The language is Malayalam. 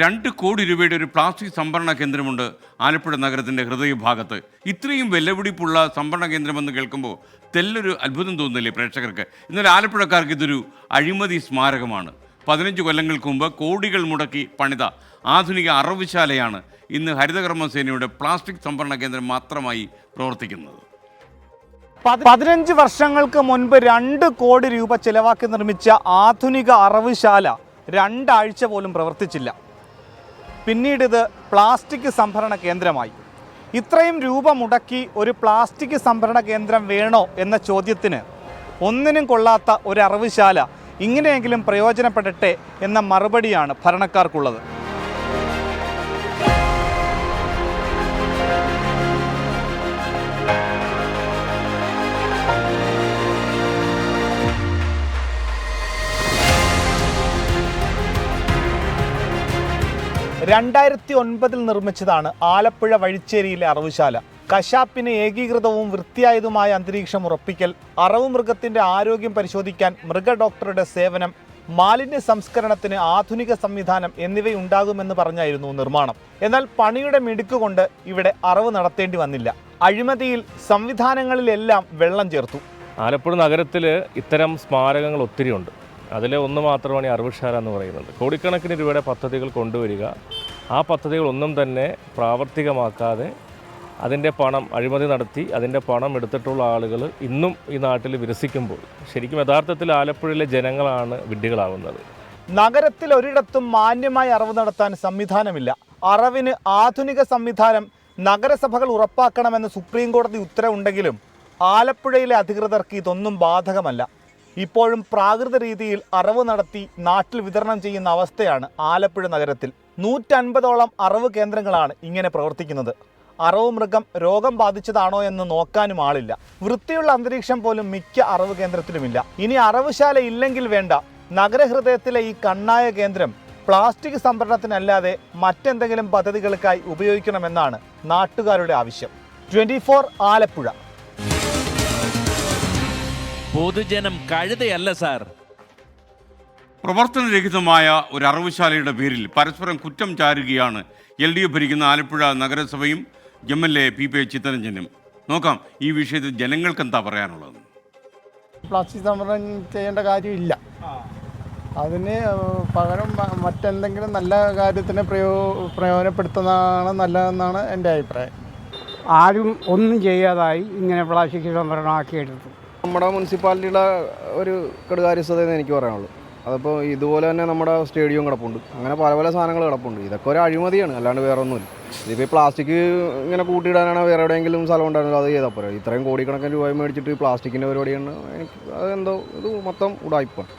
2 കോടി രൂപയുടെ ഒരു പ്ലാസ്റ്റിക് സംഭരണ കേന്ദ്രമുണ്ട് ആലപ്പുഴ നഗരത്തിൻ്റെ ഹൃദയഭാഗത്ത്. ഇത്രയും വിലപിടിപ്പുള്ള സംഭരണ കേന്ദ്രമെന്ന് കേൾക്കുമ്പോൾ തെല്ലൊരു അത്ഭുതം തോന്നുന്നില്ലേ പ്രേക്ഷകർക്ക്? എന്നാൽ ആലപ്പുഴക്കാർക്ക് ഇതൊരു അഴിമതി സ്മാരകമാണ്. 15 കൊല്ലങ്ങൾക്ക് മുമ്പ് കോടികൾ മുടക്കി പണിത ആധുനിക അറവുശാലയാണ് ഇന്ന് ഹരിതകർമ്മസേനയുടെ പ്ലാസ്റ്റിക് സംഭരണ കേന്ദ്രം മാത്രമായി പ്രവർത്തിക്കുന്നത്. 15 വർഷങ്ങൾക്ക് മുൻപ് 2 കോടി രൂപ ചെലവാക്കി നിർമ്മിച്ച ആധുനിക അറവുശാല 2 ആഴ്ച പോലും പ്രവർത്തിച്ചില്ല. പിന്നീട് ഇത് പ്ലാസ്റ്റിക് സംഭരണ കേന്ദ്രമായി. ഇത്രയും രൂപ മുടക്കി ഒരു പ്ലാസ്റ്റിക് സംഭരണ കേന്ദ്രം വേണോ എന്ന ചോദ്യത്തിന് ഒന്നിനും കൊള്ളാത്ത ഒരു അറവുശാല ഇങ്ങനെയെങ്കിലും പ്രയോജനപ്പെടട്ടെ എന്ന മറുപടിയാണ് ഭരണക്കാർക്കുള്ളത്. ൽ നിർമ്മിച്ചതാണ് ആലപ്പുഴ വഴിച്ചേരിയിലെ അറവുശാല. കശാപ്പിന് ഏകീകൃതവും വൃത്തിയായതുമായ അന്തരീക്ഷം ഉറപ്പിക്കൽ, അറവു മൃഗത്തിൻ്റെ ആരോഗ്യം പരിശോധിക്കാൻ മൃഗ ഡോക്ടറുടെ സേവനം, മാലിന്യ സംസ്കരണത്തിന് ആധുനിക സംവിധാനം എന്നിവയുണ്ടാകുമെന്ന് പറഞ്ഞായിരുന്നു നിർമ്മാണം. എന്നാൽ പണിയുടെ മിടുക്കുകൊണ്ട് ഇവിടെ അറവ് നടത്തേണ്ടി വന്നില്ല. അഴിമതിയിൽ സംവിധാനങ്ങളിലെല്ലാം വെള്ളം ചേർത്തു. ആലപ്പുഴ നഗരത്തിൽ ഇത്തരം സ്മാരകങ്ങൾ ഒത്തിരിയുണ്ട്. അതിൽ ഒന്ന് മാത്രമാണ് ഈ അറവുശാല എന്ന് പറയുന്നത്. കോടിക്കണക്കിന് രൂപയുടെ പദ്ധതികൾ കൊണ്ടുവരിക, ആ പദ്ധതികളൊന്നും തന്നെ പ്രാവർത്തികമാക്കാതെ അതിൻ്റെ പണം അഴിമതി നടത്തി അതിൻ്റെ പണം എടുത്തിട്ടുള്ള ആളുകൾ ഇന്നും ഈ നാട്ടിൽ വിരസിക്കുമ്പോൾ ശരിക്കും യഥാർത്ഥത്തിൽ ആലപ്പുഴയിലെ ജനങ്ങളാണ് വിഡ്ഢികളാവുന്നത്. നഗരത്തിൽ ഒരിടത്തും മാന്യമായി അറവ് നടത്താൻ സംവിധാനമില്ല. അറവിന് ആധുനിക സംവിധാനം നഗരസഭകൾ ഉറപ്പാക്കണമെന്ന് സുപ്രീം കോടതി ഉത്തരവുണ്ടെങ്കിലും ആലപ്പുഴയിലെ അധികൃതർക്ക് ഇതൊന്നും ബാധകമല്ല. ഇപ്പോഴും പ്രാകൃത രീതിയിൽ അറവ് നടത്തി നാട്ടിൽ വിതരണം ചെയ്യുന്ന അവസ്ഥയാണ് ആലപ്പുഴ നഗരത്തിൽ. 150ഓളം അറവ് കേന്ദ്രങ്ങളാണ് ഇങ്ങനെ പ്രവർത്തിക്കുന്നത്. അറവ് മൃഗം രോഗം ബാധിച്ചതാണോ എന്ന് നോക്കാനും ആളില്ല. വൃത്തിയുള്ള അന്തരീക്ഷം പോലും മിക്ക അറവ് കേന്ദ്രത്തിലുമില്ല. ഇനി അറവുശാല ഇല്ലെങ്കിൽ വേണ്ട, നഗരഹൃദയത്തിലെ ഈ കണ്ണായ കേന്ദ്രം പ്ലാസ്റ്റിക് സംഭരണത്തിനല്ലാതെ മറ്റെന്തെങ്കിലും പദ്ധതികൾക്കായി ഉപയോഗിക്കണമെന്നാണ് നാട്ടുകാരുടെ ആവശ്യം. 24 ആലപ്പുഴ. പൊതുജനം കഴുതയല്ല സാർ. പ്രവർത്തനരഹിതമായ ഒരു അറവുശാലയുടെ പേരിൽ പരസ്പരം കുറ്റം ചാരുകയാണ് LDF ഭരിക്കുന്ന ആലപ്പുഴ നഗരസഭയും MLA PP ചിത്തരഞ്ജനും. നോക്കാം ഈ വിഷയത്തിൽ ജനങ്ങൾക്ക് എന്താ പറയാനുള്ളത്. പ്ലാസ്റ്റിക് സംഭരണം ചെയ്യേണ്ട കാര്യമില്ല. അതിന് പകരം മറ്റെന്തെങ്കിലും നല്ല കാര്യത്തിന് പ്രയോജനപ്പെടുത്തുന്നതാണ് നല്ലതെന്നാണ് എൻ്റെ അഭിപ്രായം. ആരും ഒന്നും ചെയ്യാതായി ഇങ്ങനെ പ്ലാസ്റ്റിക് സംഭരണമാക്കിയെടുത്തു. നമ്മുടെ മുനിസിപ്പാലിറ്റിയുടെ ഒരു കെടുകാര്യസ്ഥതയെന്ന് എനിക്ക് പറയാനുള്ളൂ. അതിപ്പോൾ ഇതുപോലെ തന്നെ നമ്മുടെ സ്റ്റേഡിയം കിടപ്പുണ്ട്, അങ്ങനെ പല പല സാധനങ്ങൾ കിടപ്പുണ്ട്. ഇതൊക്കെ ഒരു അഴിമതിയാണ്, അല്ലാണ്ട് വേറെ ഒന്നുമില്ല. ഇതിപ്പോൾ പ്ലാസ്റ്റിക് ഇങ്ങനെ കൂട്ടിയിടാനാണ് വേറെ എവിടെയെങ്കിലും സ്ഥലം ഉണ്ടായിരുന്നത്, അത് ചെയ്താൽ പോരാ. ഇത്രയും കോടിക്കണക്കിന് രൂപ മേടിച്ചിട്ട് പ്ലാസ്റ്റിക്കിൻ്റെ പരിപാടിയാണ്. എനിക്ക് അതെന്തോ ഇത് മൊത്തം ഉടായിപ്പാണ്.